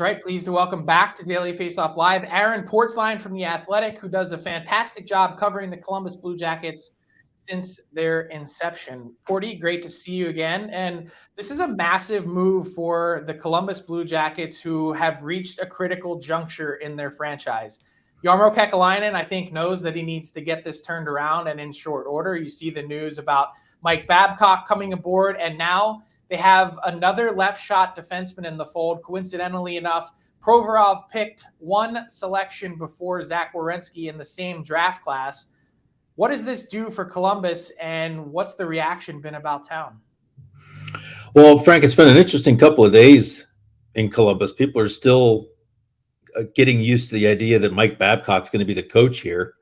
right. Pleased to welcome back to Daily Faceoff Live Aaron Portzline from The Athletic, who does a fantastic job covering the Columbus Blue Jackets since their inception. Porty, great to see you again. And this is a massive move for the Columbus Blue Jackets, who have reached a critical juncture in their franchise. Jarmo Kekalainen, I think, knows that he needs to get this turned around, and in short order. You see the news about Mike Babcock coming aboard, and now they have another left shot defenseman in the fold. Coincidentally enough, Provorov picked one selection before Zach Werenski in the same draft class. What does this do for Columbus, and what's the reaction been about town? Well, Frank, it's been an interesting couple of days in Columbus. People are still getting used to the idea that Mike Babcock's going to be the coach here.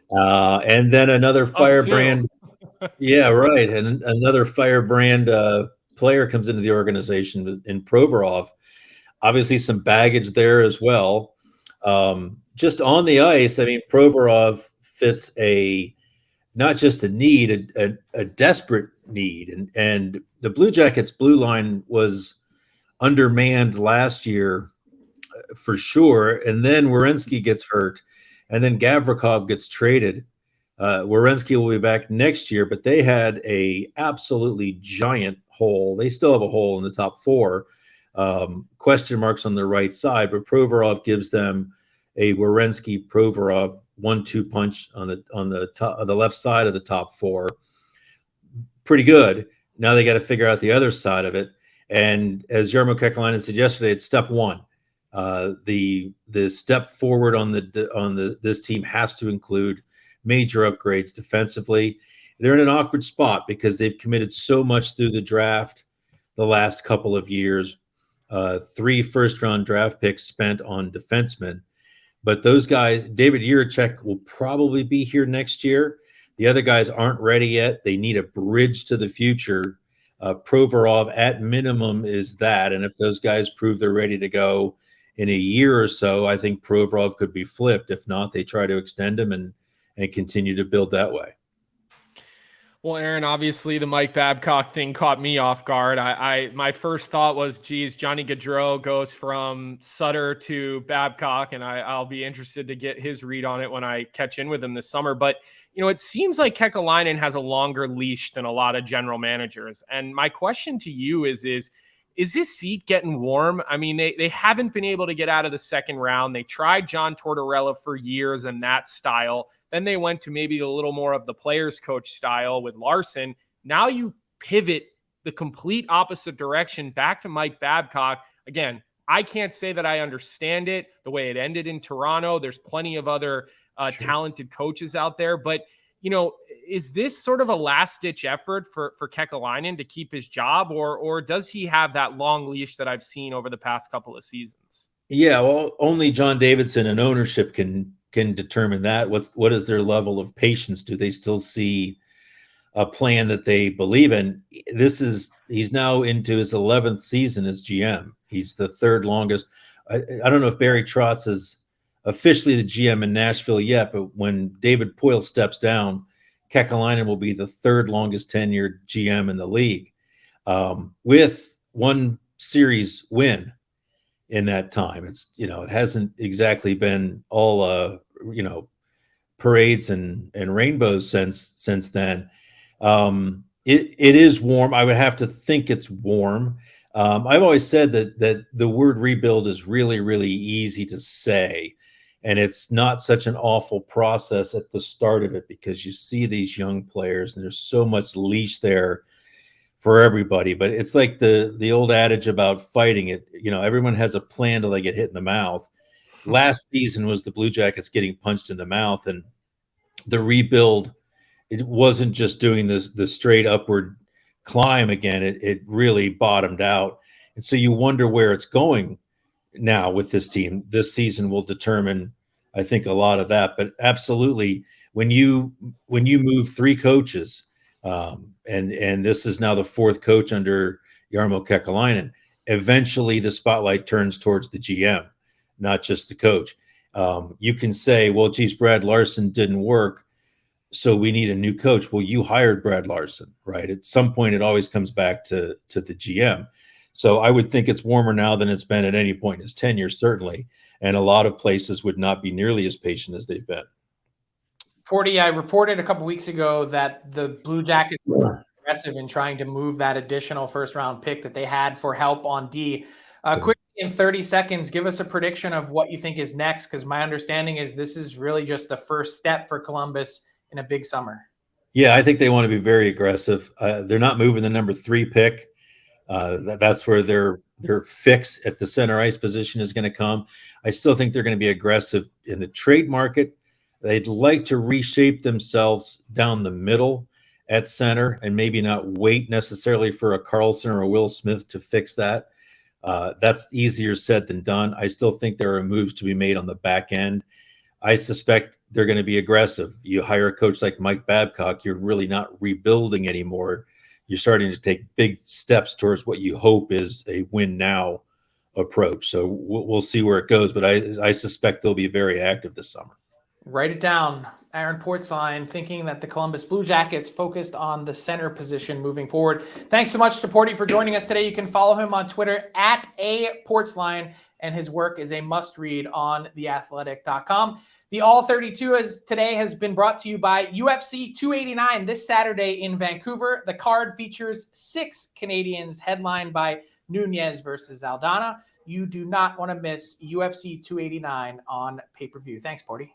And then another firebrand. Yeah, right. And another firebrand player comes into the organization in Provorov. Obviously some baggage there as well. Just on the ice, I mean, Provorov fits not just a need, a desperate need. And the Blue Jackets blue line was undermanned last year for sure. And then Werenski gets hurt, and then Gavrikov gets traded. Werenski will be back next year, but they had a absolutely giant hole. They still have a hole in the top four. Question marks on the right side, but Provorov gives them a Werenski Provorov 1-2 punch on the left side of the top four. Pretty good. Now they got to figure out the other side of it. And as Jarmo Kekalainen said yesterday, it's step one. The step forward on this team has to include major upgrades defensively. They're in an awkward spot because they've committed so much through the draft the last couple of years. 3 first-round draft picks spent on defensemen. But those guys, David Jiricek will probably be here next year. The other guys aren't ready yet. They need a bridge to the future. Provorov, at minimum, is that. And if those guys prove they're ready to go in a year or so, I think Provorov could be flipped. If not, they try to extend him and continue to build that way. Well, Aaron, obviously the Mike Babcock thing caught me off guard. My first thought was, geez, Johnny Gaudreau goes from Sutter to Babcock, and I'll be interested to get his read on it when I catch in with him this summer. But, it seems like Kekalainen has a longer leash than a lot of general managers. And my question to you is this seat getting warm? I mean, they haven't been able to get out of the second round. They tried John Tortorella for years and that style. Then they went to maybe a little more of the players coach style with Larson. Now you pivot the complete opposite direction back to Mike Babcock. Again, I can't say that I understand it the way it ended in Toronto. There's plenty of other talented coaches out there. But, is this sort of a last-ditch effort for Kekalainen to keep his job, or does he have that long leash that I've seen over the past couple of seasons? Yeah, well, only John Davidson and ownership can determine that. What is their level of patience? Do they still see a plan that they believe in? He's now into his 11th season as GM. He's the third longest. I don't know if Barry Trotz is officially the GM in Nashville yet, but when David Poile steps down, Kekalainen will be the third longest tenured GM in the league, with one series win in that time. It's, it hasn't exactly been all, parades and rainbows since then. It is warm. I would have to think it's warm. I've always said that the word rebuild is really, really easy to say. And it's not such an awful process at the start of it because you see these young players and there's so much leash there for everybody. But it's like the old adage about fighting it. Everyone has a plan till they get hit in the mouth. Last season was the Blue Jackets getting punched in the mouth, and the rebuild, it wasn't just doing the straight upward climb again. It really bottomed out. And so you wonder where it's going now with this team. This season will determine, I think, a lot of that. But absolutely, when you move 3 coaches, and this is now the 4th coach under Jarmo Kekalainen, eventually the spotlight turns towards the GM, not just the coach. You can say, well, geez, Brad Larson didn't work, so we need a new coach. Well, you hired Brad Larson, right? At some point, it always comes back to the GM. So I would think it's warmer now than it's been at any point in his tenure, certainly. And a lot of places would not be nearly as patient as they've been. Porty, I reported a couple weeks ago that the Blue Jackets were aggressive in trying to move that additional first-round pick that they had for help on D. Quickly, in 30 seconds, give us a prediction of what you think is next, because my understanding is this is really just the first step for Columbus in a big summer. Yeah, I think they want to be very aggressive. They're not moving the number 3 pick. That's where their fix at the center ice position is going to come. I still think they're going to be aggressive in the trade market. They'd like to reshape themselves down the middle at center and maybe not wait necessarily for a Carlson or a Will Smith to fix that. That's easier said than done. I still think there are moves to be made on the back end. I suspect they're going to be aggressive. You hire a coach like Mike Babcock, you're really not rebuilding anymore. You're starting to take big steps towards what you hope is a win now approach. So we'll see where it goes, but I suspect they'll be very active this summer. Write it down. Aaron Portzline thinking that the Columbus Blue Jackets focused on the center position moving forward. Thanks so much to Porty for joining us today. You can follow him on Twitter at @Portzline, and his work is a must-read on theathletic.com. The All 32 today has been brought to you by UFC 289 this Saturday in Vancouver. The card features 6 Canadians headlined by Nunez versus Aldana. You do not want to miss UFC 289 on pay-per-view. Thanks, Porty.